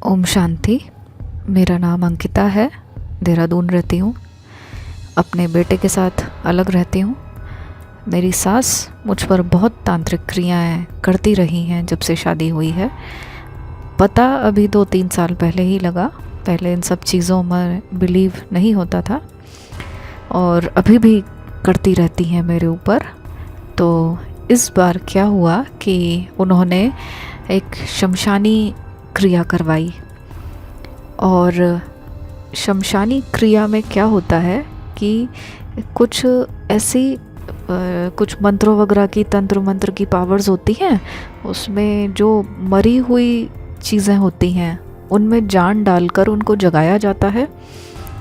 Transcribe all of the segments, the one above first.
ओम शांति। मेरा नाम अंकिता है। देहरादून रहती हूँ। अपने बेटे के साथ अलग रहती हूँ। मेरी सास मुझ पर बहुत तांत्रिक क्रियाएं करती रही हैं जब से शादी हुई है। पता अभी 2-3 साल पहले ही लगा। पहले इन सब चीज़ों में बिलीव नहीं होता था और अभी भी करती रहती हैं मेरे ऊपर। तो इस बार क्या हुआ कि उन्होंने एक शमशानी क्रिया करवाई। और शमशानी क्रिया में क्या होता है कि कुछ ऐसी कुछ मंत्रों वगैरह की, तंत्र मंत्र की पावर्स होती हैं। उसमें जो मरी हुई चीज़ें होती हैं उनमें जान डालकर उनको जगाया जाता है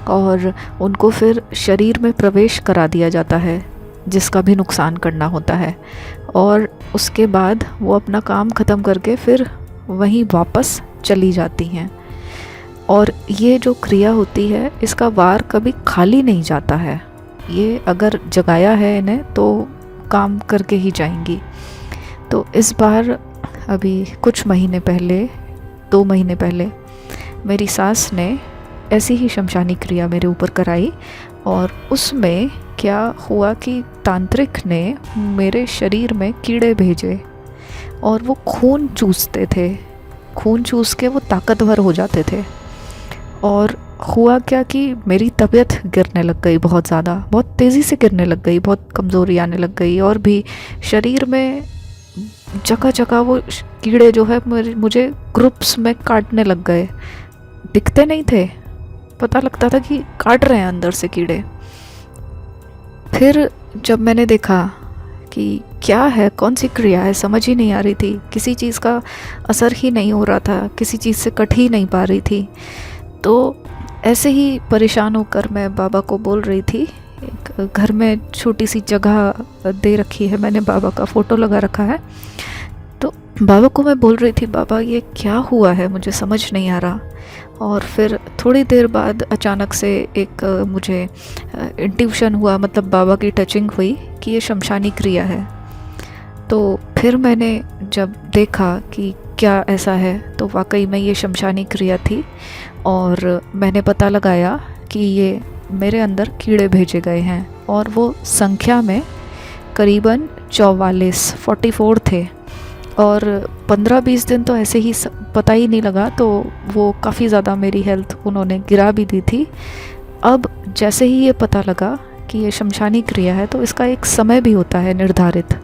और उनको फिर शरीर में प्रवेश करा दिया जाता है, जिसका भी नुकसान करना होता है। और उसके बाद वो अपना काम ख़त्म करके फिर वहीं वापस चली जाती हैं। और ये जो क्रिया होती है इसका वार कभी खाली नहीं जाता है। ये अगर जगाया है इन्हें तो काम करके ही जाएंगी। तो इस बार अभी कुछ महीने पहले, 2 महीने पहले, मेरी सास ने ऐसी ही शमशानी क्रिया मेरे ऊपर कराई। और उसमें क्या हुआ कि तांत्रिक ने मेरे शरीर में कीड़े भेजे और वो खून चूसते थे। खून चूस के वो ताकतवर हो जाते थे। और हुआ क्या कि मेरी तबीयत गिरने लग गई, बहुत ज़्यादा, बहुत तेज़ी से गिरने लग गई, बहुत कमज़ोरी आने लग गई। और भी शरीर में जगह जगह वो कीड़े जो है मुझे ग्रुप्स में काटने लग गए। दिखते नहीं थे, पता लगता था कि काट रहे हैं अंदर से कीड़े। फिर जब मैंने देखा कि क्या है, कौन सी क्रिया है, समझ ही नहीं आ रही थी। किसी चीज़ का असर ही नहीं हो रहा था, किसी चीज़ से कट ही नहीं पा रही थी। तो ऐसे ही परेशान होकर मैं बाबा को बोल रही थी। एक घर में छोटी सी जगह दे रखी है मैंने, बाबा का फ़ोटो लगा रखा है। तो बाबा को मैं बोल रही थी, बाबा ये क्या हुआ है, मुझे समझ नहीं आ रहा। और फिर थोड़ी देर बाद अचानक से एक मुझे इंट्यूशन हुआ, मतलब बाबा की टचिंग हुई कि ये शमशानी क्रिया है। तो फिर मैंने जब देखा कि क्या ऐसा है, तो वाकई में ये शमशानी क्रिया थी। और मैंने पता लगाया कि ये मेरे अंदर कीड़े भेजे गए हैं और वो संख्या में करीबन 44 थे। और 15-20 दिन तो ऐसे ही पता ही नहीं लगा। तो वो काफ़ी ज़्यादा मेरी हेल्थ उन्होंने गिरा भी दी थी। अब जैसे ही ये पता लगा कि ये शमशानी क्रिया है तो इसका एक समय भी होता है निर्धारित।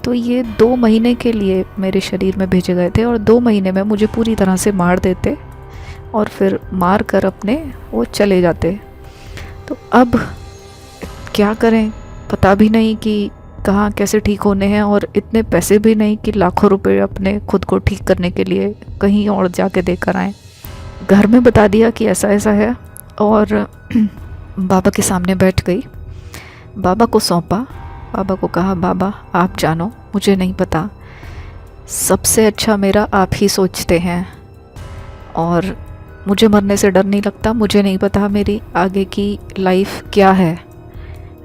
तो ये 2 महीने के लिए मेरे शरीर में भेजे गए थे और 2 महीने में मुझे पूरी तरह से मार देते और फिर मार कर अपने वो चले जाते। तो अब क्या करें, पता भी नहीं कि कहाँ कैसे ठीक होने हैं। और इतने पैसे भी नहीं कि लाखों रुपए अपने खुद को ठीक करने के लिए कहीं और जाके देकर आएँ। घर में बता दिया कि ऐसा ऐसा है और बाबा के सामने बैठ गई, बाबा को सौंपा। बाबा को कहा, बाबा आप जानो, मुझे नहीं पता, सबसे अच्छा मेरा आप ही सोचते हैं। और मुझे मरने से डर नहीं लगता। मुझे नहीं पता मेरी आगे की लाइफ क्या है,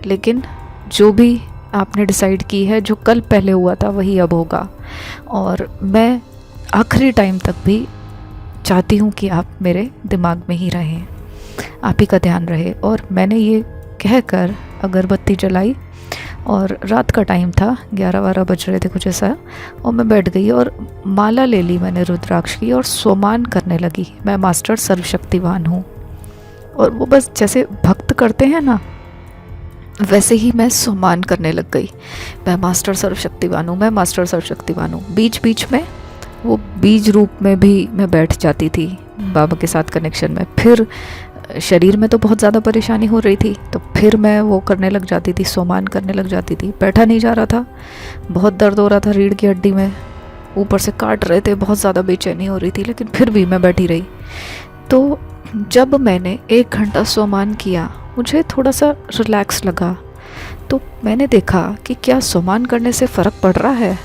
लेकिन जो भी आपने डिसाइड की है, जो कल पहले हुआ था वही अब होगा। और मैं आखिरी टाइम तक भी चाहती हूँ कि आप मेरे दिमाग में ही रहें, आप ही का ध्यान रहे। और मैंने ये कहकर अगरबत्ती जलाई और रात का टाइम था, 11-12 बज रहे थे कुछ ऐसा। और मैं बैठ गई और माला ले ली मैंने रुद्राक्ष की और स्वमान करने लगी। मैं मास्टर सर्वशक्तिवान हूँ। और वो बस जैसे भक्त करते हैं ना, वैसे ही मैं स्वमान करने लग गई। मैं मास्टर सर्वशक्तिवान हूँ, मैं मास्टर सर्वशक्तिवान हूँ। बीच बीच में वो बीज रूप में भी मैं बैठ जाती थी बाबा के साथ कनेक्शन में। फिर शरीर में तो बहुत ज़्यादा परेशानी हो रही थी, तो फिर मैं वो करने लग जाती थी, स्वमान करने लग जाती थी। बैठा नहीं जा रहा था, बहुत दर्द हो रहा था रीढ़ की हड्डी में, ऊपर से काट रहे थे, बहुत ज़्यादा बेचैनी हो रही थी, लेकिन फिर भी मैं बैठी रही। तो जब मैंने 1 घंटा स्वमान किया, मुझे थोड़ा सा रिलैक्स लगा। तो मैंने देखा कि क्या स्वमान करने से फ़र्क पड़ रहा है।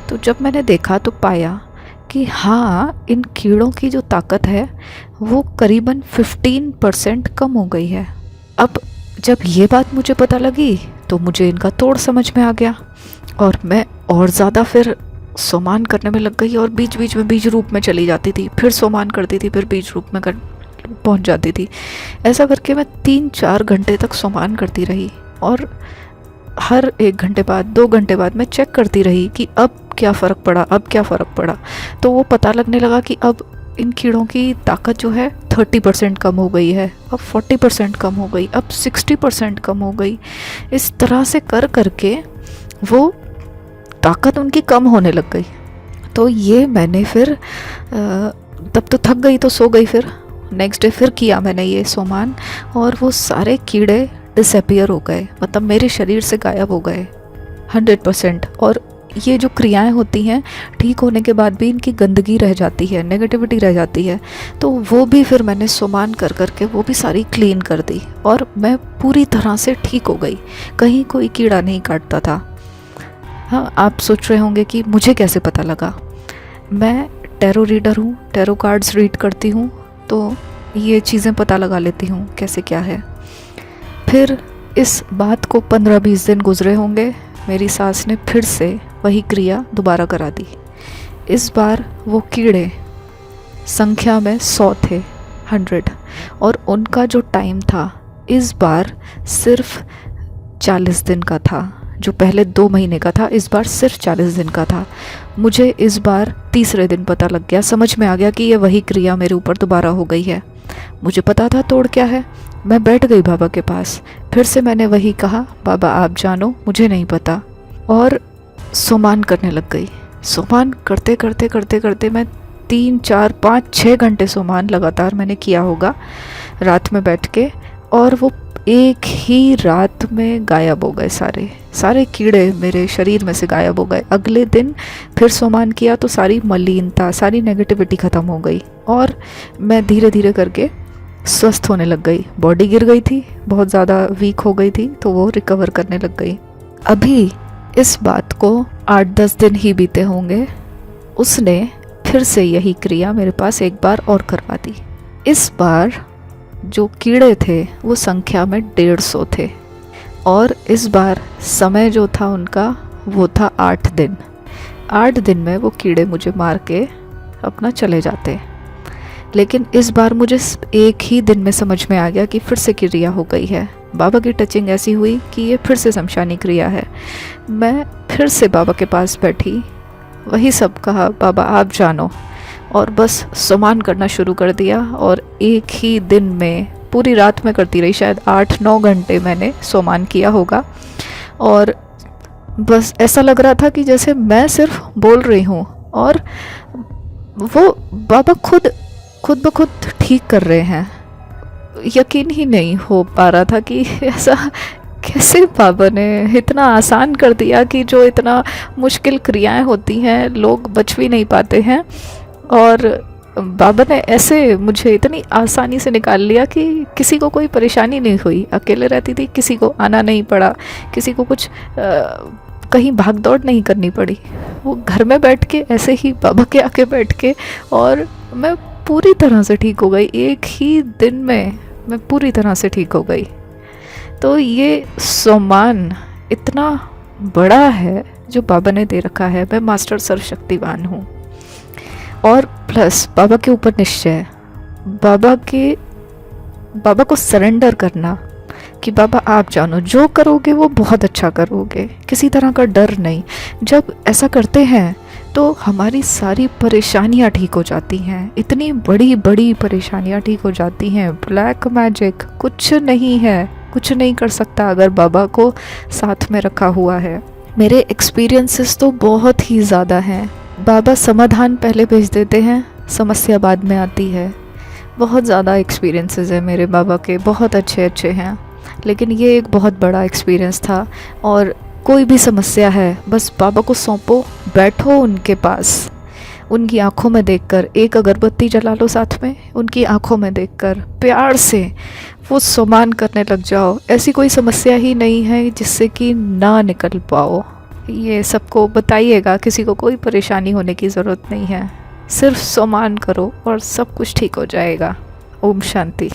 तो जब मैंने देखा तो पाया कि हाँ, इन कीड़ों की जो ताकत है वो करीबन 15% कम हो गई है। अब जब ये बात मुझे पता लगी तो मुझे इनका तोड़ समझ में आ गया और मैं और ज़्यादा फिर सोमान करने में लग गई और बीच बीच में बीज रूप में चली जाती थी, फिर सोमान करती थी, फिर बीज रूप में पहुंच जाती थी। ऐसा करके मैं 3-4 घंटे तक सोमान करती रही और हर 1 घंटे बाद 2 घंटे बाद मैं चेक करती रही कि अब क्या फ़र्क पड़ा, अब क्या फ़र्क पड़ा। तो वो पता लगने लगा कि अब इन कीड़ों की ताकत जो है 30% कम हो गई है, अब 40% कम हो गई, अब 60% कम हो गई। इस तरह से कर करके वो ताकत उनकी कम होने लग गई। तो ये मैंने फिर तब तो थक गई तो सो गई। फिर नेक्स्ट डे फिर किया मैंने ये सोमान और वो सारे कीड़े डिसअपियर हो गए, मतलब मेरे शरीर से गायब हो गए 100%। और ये जो क्रियाएं होती हैं ठीक होने के बाद भी इनकी गंदगी रह जाती है, नेगेटिविटी रह जाती है, तो वो भी फिर मैंने सोमान कर करके वो भी सारी क्लीन कर दी और मैं पूरी तरह से ठीक हो गई। कहीं कोई कीड़ा नहीं काटता था। हाँ, आप सोच रहे होंगे कि मुझे कैसे पता लगा। मैं टैरो रीडर हूँ, टैरो कार्ड्स रीड करती हूँ, तो ये चीज़ें पता लगा लेती हूँ कैसे क्या है। फिर इस बात को 15-20 दिन गुजरे होंगे, मेरी सास ने फिर से वही क्रिया दोबारा करा दी। इस बार वो कीड़े संख्या में 100 थे, 100, और उनका जो टाइम था इस बार सिर्फ 40 दिन का था। जो पहले 2 महीने का था इस बार सिर्फ 40 दिन का था। मुझे इस बार तीसरे दिन पता लग गया, समझ में आ गया कि ये वही क्रिया मेरे ऊपर दोबारा हो गई है। मुझे पता था तोड़ क्या है। मैं बैठ गई बाबा के पास, फिर से मैंने वही कहा, बाबा आप जानो, मुझे नहीं पता। और सोमान करने लग गई। सोमान करते करते करते करते मैं 3, 4, 5, 6 घंटे सोमान लगातार मैंने किया होगा रात में बैठ के, और वो एक ही रात में गायब हो गए सारे कीड़े मेरे शरीर में से गायब हो गए। अगले दिन फिर सोमान किया तो सारी मलिनता, सारी नेगेटिविटी ख़त्म हो गई और मैं धीरे धीरे करके स्वस्थ होने लग गई। बॉडी गिर गई थी, बहुत ज़्यादा वीक हो गई थी, तो वो रिकवर करने लग गई। अभी इस बात को 8-10 दिन ही बीते होंगे, उसने फिर से यही क्रिया मेरे पास एक बार और करवा दी। इस बार जो कीड़े थे वो संख्या में 150 थे और इस बार समय जो था उनका वो था 8 दिन। 8 दिन में वो कीड़े मुझे मार के अपना चले जाते। लेकिन इस बार मुझे एक ही दिन में समझ में आ गया कि फिर से क्रिया हो गई है। बाबा की टचिंग ऐसी हुई कि ये फिर से शमशानी क्रिया है। मैं फिर से बाबा के पास बैठी, वही सब कहा, बाबा आप जानो, और बस सोमान करना शुरू कर दिया। और एक ही दिन में, पूरी रात में करती रही, शायद 8-9 घंटे मैंने सोमान किया होगा। और बस ऐसा लग रहा था कि जैसे मैं सिर्फ बोल रही हूँ और वो बाबा खुद ब खुद ठीक कर रहे हैं। यकीन ही नहीं हो पा रहा था कि ऐसा कैसे बाबा ने इतना आसान कर दिया कि जो इतना मुश्किल क्रियाएं होती हैं लोग बच भी नहीं पाते हैं, और बाबा ने ऐसे मुझे इतनी आसानी से निकाल लिया कि किसी को कोई परेशानी नहीं हुई। अकेले रहती थी, किसी को आना नहीं पड़ा, किसी को कुछ कहीं भाग दौड़ नहीं करनी पड़ी। वो घर में बैठ के ऐसे ही बाबा के आके बैठ के, और मैं पूरी तरह से ठीक हो गई। एक ही दिन में मैं पूरी तरह से ठीक हो गई। तो ये सोमान इतना बड़ा है जो बाबा ने दे रखा है। मैं मास्टर सर्वशक्तिवान हूँ, और प्लस बाबा के ऊपर निश्चय, बाबा को सरेंडर करना कि बाबा आप जानो, जो करोगे वो बहुत अच्छा करोगे, किसी तरह का डर नहीं। जब ऐसा करते हैं तो हमारी सारी परेशानियां ठीक हो जाती हैं, इतनी बड़ी बड़ी परेशानियां ठीक हो जाती हैं। ब्लैक मैजिक कुछ नहीं है, कुछ नहीं कर सकता अगर बाबा को साथ में रखा हुआ है। मेरे एक्सपीरियंसेस तो बहुत ही ज़्यादा हैं। बाबा समाधान पहले भेज देते हैं, समस्या बाद में आती है। बहुत ज़्यादा एक्सपीरियंसेस हैं मेरे बाबा के, बहुत अच्छे हैं, लेकिन ये एक बहुत बड़ा एक्सपीरियंस था। और कोई भी समस्या है बस बाबा को सौंपो, बैठो उनके पास, उनकी आंखों में देखकर एक अगरबत्ती जला लो, साथ में उनकी आंखों में देखकर प्यार से वो सोमान करने लग जाओ। ऐसी कोई समस्या ही नहीं है जिससे कि ना निकल पाओ। ये सबको बताइएगा, किसी को कोई परेशानी होने की ज़रूरत नहीं है, सिर्फ सोमान करो और सब कुछ ठीक हो जाएगा। ओम शांति।